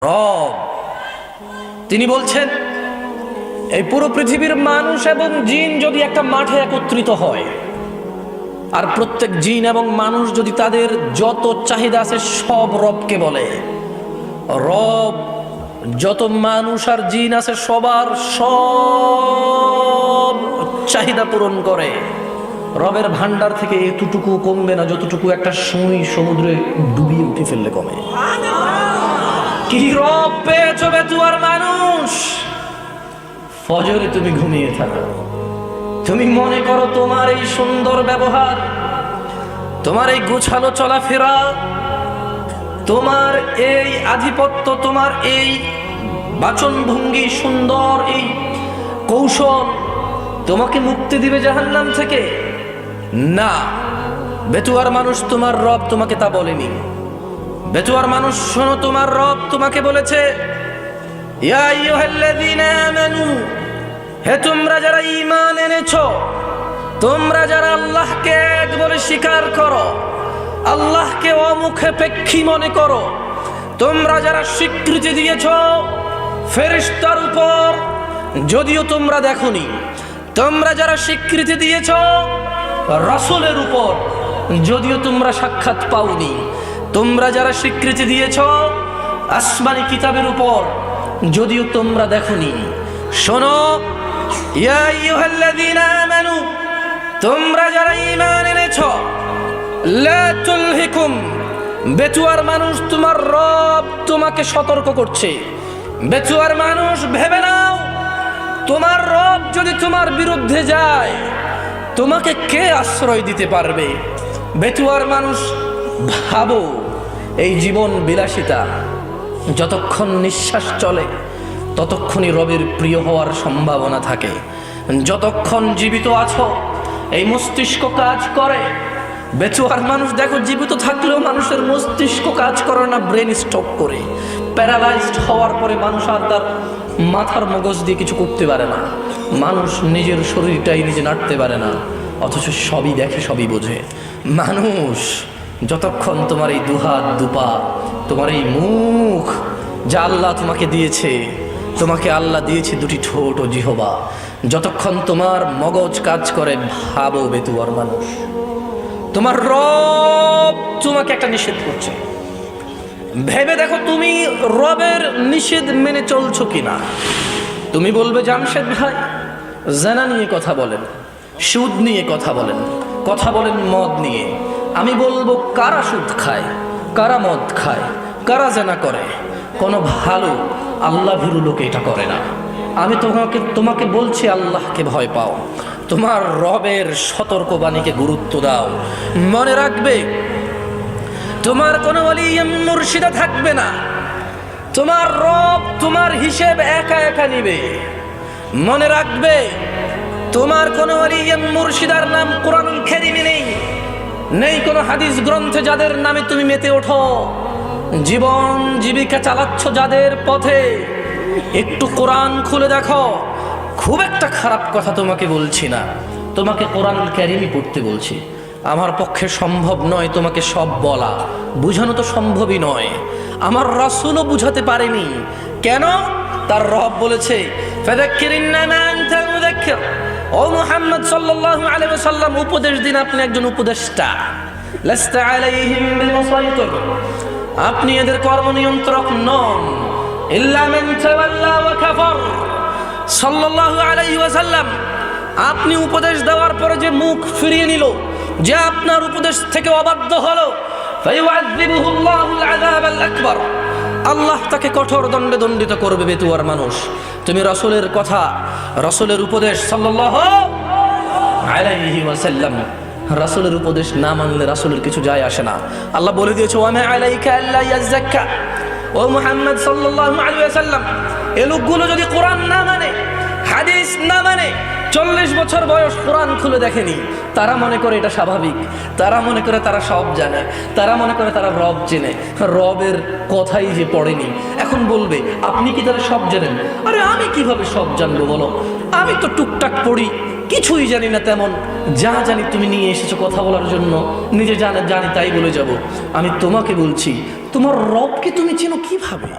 রব। তিনি বলছেন এই পুরো পৃথিবীর মানুষ এবং জিন যদি একটা মাঠে একত্রিত হয়, আর প্রত্যেক জিন এবং মানুষ যদি তাদের যত চাহিদা আছে সব রবকে বলে, রব যত মানুষ আর জিন আছে সবার সব চাহিদা পূরণ করে, রবের ভান্ডার থেকে এতটুকু কমবে না যতটুকু একটা সুই সমুদ্রে ডুবিয়ে উঠে ফেললে কমে। কি রব পেয়েছো বেতুয়ার মানুষ? ফজরে তুমি ঘুমিয়ে থাকো, তুমি মনে করো তোমার এই সুন্দর ব্যবহার, তোমার এই গোছালো চলাফেরা, তোমার এই আধিপত্য, তোমার এই বাচনভঙ্গি, সুন্দর এই কৌশল তোমাকে মুক্তি দিবে জাহান্নাম থেকে। না, বেতুয়ার মানুষ, তোমার রব তোমাকে তা বলেনি। বেতুয়ার মানুষ শোনো, তোমার রব তোমাকে বলেছে, ইয়া আইয়ুহাল্লাযীনা আমানু, হে তোমরা যারা ঈমান এনেছো, তোমরা যারা আল্লাহকে এক বলে স্বীকার করো, আল্লাহকে অমুখাপেক্ষী মনে করো, তোমরা যারা স্বীকৃতি দিয়েছো ফেরেশতার উপর, যদিও তোমরা দেখোনি, তোমরা যারা স্বীকৃতি দিয়েছো রাসূলের উপর, যদিও তোমরা সাক্ষাৎ পাওনি, তোমরা যারা স্বীকৃতি দিয়েছো আসমানি কিতাবের উপর, যদিও তোমরা দেখোনি। শোনো, ইয়া আইয়ুহাল্লাযীনা আমানু, তোমরা যারা ঈমান এনেছো, লা তুলহিকুম, বেতুয়ার মানুষ তোমার রব তোমাকে সতর্ক করছে। বেতুয়ার মানুষ ভেবে নাও, তোমার রব যদি তোমার বিরুদ্ধে যায় তোমাকে কে আশ্রয় দিতে পারবে? বেতুয়ার মানুষ ভাবো, এই জীবন বিলাসিতা, যতক্ষণ নিঃশ্বাস চলে ততক্ষণই রবের প্রিয় হওয়ার সম্ভাবনা থাকে। যতক্ষণ জীবিত আছো এই মস্তিষ্ক কাজ করে। বেচুয়ার মানুষ দেখো, জীবিত থাকলেও মানুষের মস্তিষ্ক কাজ করে না, ব্রেন স্ট্রোক করে। প্যারালাইজড হওয়ার পরে মানুষ আর তার মাথার মগজ দিয়ে কিছু করতে পারে না, মানুষ নিজের শরীরটাই নিজে নাড়তে পারে না, অথচ সবই দেখে, সবই বোঝে। মানুষ যতক্ষণ তোমার এই দুহাত দুপা, তোমার এই মুখ যা আল্লাহ তোমাকে দিয়েছে, তোমাকে আল্লাহ দিয়েছে দুটি ঠোঁট ও জিহবা, যতক্ষণ তোমার মগজ কাজ করে, ভাবো বেতুয়ার মানুষ, তোমার রব তোমাকে একটা নিষেধ করছে। ভেবে দেখো তুমি রবের নিষেধ মেনে চলছো কিনা। তুমি বলবে, জামশেদ ভাই জেনা নিয়ে কথা বলেন, সুদ নিয়ে কথা বলেন, কথা বলেন মদ নিয়ে। আমি বলবো, কারা সুদ খায়, কারা মদ খায়, কারা জেনা করে? কোনো ভালো আল্লাহ ভীরু লোকে এটা করে না। আমি তোমাকে বলছি, আল্লাহকে ভয় পাও, তোমার রবের সতর্কবাণীকে গুরুত্ব দাও। মনে রাখবে, তোমার কোনো ওলি মুর্শিদা থাকবে না, তোমার রব তোমার হিসেব একা একা নিবে। মনে রাখবে, তোমার কোনো ওলি মুর্শিদার নাম কোরআনুল কারীমে নেই, নেই কোনো হাদিস গ্রন্থে যাদের নামে তুমি মেতে ওঠো, জীবন জীবিকা চালাচ্ছ যাদের পথে। একটু কোরআন খুলে দেখো। খুব একটা খারাপ কথা তোমাকে বলছি না, তোমাকে কোরআনুল কারীমই পড়তে বলছি। আমার পক্ষে সম্ভব নয় তোমাকে সব বলা, বুঝানো তো সম্ভবই নয়। আমার রাসূলও বুঝাতে পারেনি। কেন? তার রব বলেছে, ফাযাক্কির ইন্নামা আনতা মুযাক্কির। ও মুহাম্মদ সাল্লাল্লাহু আলাইহি ওয়াসাল্লাম, উপদেশ দিন, আপনি একজন উপদেষ্টা। লাস্তা আলাইহিম বিমুসাইতির, আপনি এদের কর্ম নিয়ন্ত্রক নন। ইল্লা মান তাওয়াল্লা ওয়া কাফার। সাল্লাল্লাহু আলাইহি ওয়াসাল্লাম, আপনি উপদেশ দেওয়ার পরে যে মুখ ফিরিয়ে নিল, যে আপনার উপদেশ থেকে অবাধ্য হলো, ফায়ুআযিবুহুল্লাহুল আযাবাল আকবার, আল্লাহ তাকে কঠোর দণ্ডে দণ্ডিত করবে। বেতুয়ার মানুষ, তুমি রাসূলের কথা, রাসূলের উপদেশ সাল্লাল্লাহু আলাইহি ওয়াসাল্লাম, রাসূলের উপদেশ না মানলে রাসূলের কিছু যায় আসে না। আল্লাহ বলে দিয়েছে, ওয়া মা আলাইকা আল্লা ইয়াযাক্কা। ও মুহাম্মদ সাল্লাল্লাহু আলাইহি ওয়াসাল্লাম, এই লোকগুলো যদি কোরআন না মানে, হাদিস না মানে, 40 বছর বয়স কোরআন খুলে দেখেনি, তারা মনে করে এটা স্বাভাবিক, তারা মনে করে তারা সব জানে, তারা মনে করে তারা রব চেনে, রবের কথাই যে পড়েনি। এখন বলবে, আপনি কি তারা সব জানেন? আরে আমি কিভাবে সব জানবো বলো? আমি তো টুকটাক পড়ি, কিছুই জানি না তেমন। যা জানি তুমি নিয়ে এসেছো কথা বলার জন্য, নিজে জানি তাই বলে যাব। আমি তোমাকে বলছি, তোমার রবকে তুমি চেনো কিভাবে?